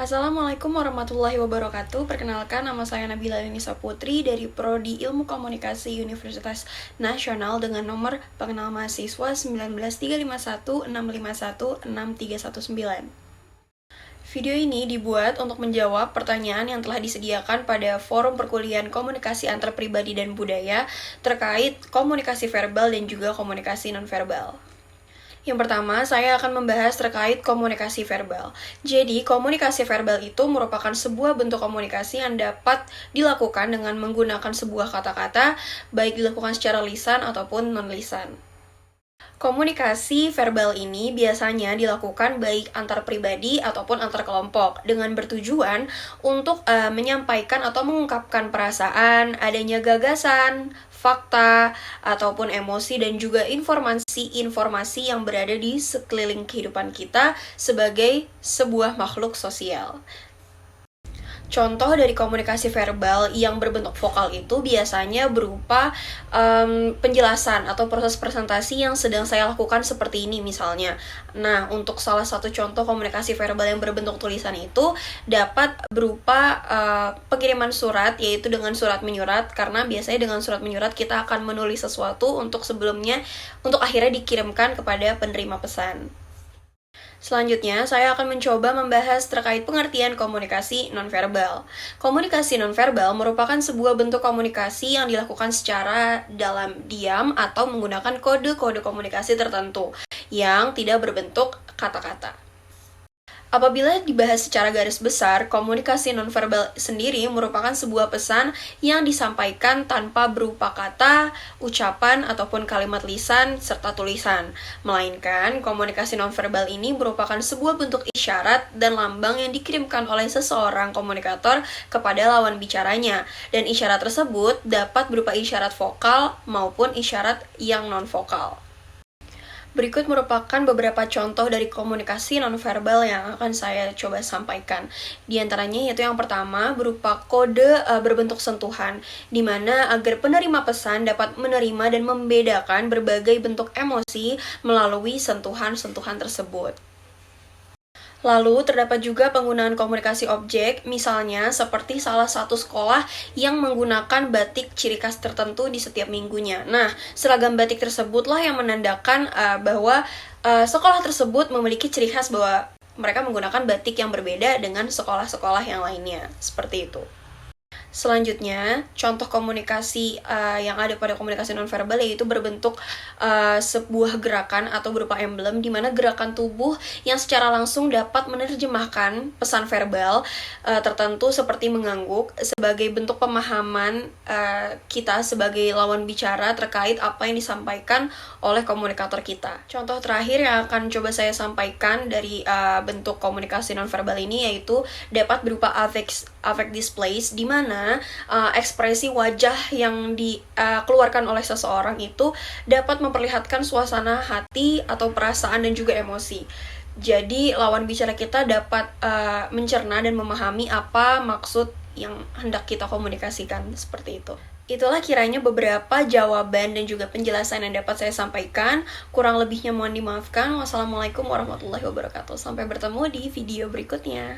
Assalamualaikum warahmatullahi wabarakatuh. Perkenalkan, nama saya Nabila Yunisa Putri dari Prodi Ilmu Komunikasi Universitas Nasional dengan nomor pengenal mahasiswa 19351651639. Video ini dibuat untuk menjawab pertanyaan yang telah disediakan pada forum perkuliahan komunikasi antar pribadi dan budaya terkait komunikasi verbal dan juga komunikasi nonverbal. Yang pertama, saya akan membahas terkait komunikasi verbal. Jadi, komunikasi verbal itu merupakan sebuah bentuk komunikasi yang dapat dilakukan dengan menggunakan sebuah kata-kata, baik dilakukan secara lisan ataupun non-lisan. Komunikasi verbal ini biasanya dilakukan baik antar pribadi ataupun antar kelompok dengan bertujuan untuk menyampaikan atau mengungkapkan perasaan, adanya gagasan, fakta, ataupun emosi dan juga informasi yang berada di sekeliling kehidupan kita sebagai sebuah makhluk sosial. Contoh dari komunikasi verbal yang berbentuk vokal itu biasanya berupa penjelasan atau proses presentasi yang sedang saya lakukan seperti ini misalnya. Nah, untuk salah satu contoh komunikasi verbal yang berbentuk tulisan itu dapat berupa pengiriman surat, yaitu dengan surat menyurat, karena biasanya dengan surat menyurat kita akan menulis sesuatu untuk akhirnya dikirimkan kepada penerima pesan. Selanjutnya, saya akan mencoba membahas terkait pengertian komunikasi nonverbal. Komunikasi nonverbal merupakan sebuah bentuk komunikasi yang dilakukan secara dalam diam atau menggunakan kode-kode komunikasi tertentu yang tidak berbentuk kata-kata. Apabila dibahas secara garis besar, komunikasi nonverbal sendiri merupakan sebuah pesan yang disampaikan tanpa berupa kata, ucapan, ataupun kalimat lisan serta tulisan. Melainkan, komunikasi nonverbal ini merupakan sebuah bentuk isyarat dan lambang yang dikirimkan oleh seseorang komunikator kepada lawan bicaranya. Dan isyarat tersebut dapat berupa isyarat vokal maupun isyarat yang non-vokal. Berikut merupakan beberapa contoh dari komunikasi nonverbal yang akan saya coba sampaikan. Di antaranya yaitu yang pertama berupa kode berbentuk sentuhan, di mana agar penerima pesan dapat menerima dan membedakan berbagai bentuk emosi melalui sentuhan-sentuhan tersebut. Lalu, terdapat juga penggunaan komunikasi objek, misalnya seperti salah satu sekolah yang menggunakan batik ciri khas tertentu di setiap minggunya. Nah, seragam batik tersebutlah yang menandakan bahwa sekolah tersebut memiliki ciri khas bahwa mereka menggunakan batik yang berbeda dengan sekolah-sekolah yang lainnya. Seperti itu. Selanjutnya, contoh komunikasi yang ada pada komunikasi nonverbal yaitu berbentuk sebuah gerakan atau berupa emblem, di mana gerakan tubuh yang secara langsung dapat menerjemahkan pesan verbal tertentu seperti mengangguk sebagai bentuk pemahaman kita sebagai lawan bicara terkait apa yang disampaikan oleh komunikator kita. Contoh terakhir yang akan coba saya sampaikan dari bentuk komunikasi nonverbal ini yaitu dapat berupa affect displays, di mana ekspresi wajah yang dikeluarkan oleh seseorang itu dapat memperlihatkan suasana hati atau perasaan dan juga emosi. Jadi lawan bicara kita dapat mencerna dan memahami apa maksud yang hendak kita komunikasikan, seperti itu. Itulah kiranya beberapa jawaban dan juga penjelasan yang dapat saya sampaikan. Kurang lebihnya mohon dimaafkan. Wassalamualaikum warahmatullahi wabarakatuh. Sampai bertemu di video berikutnya.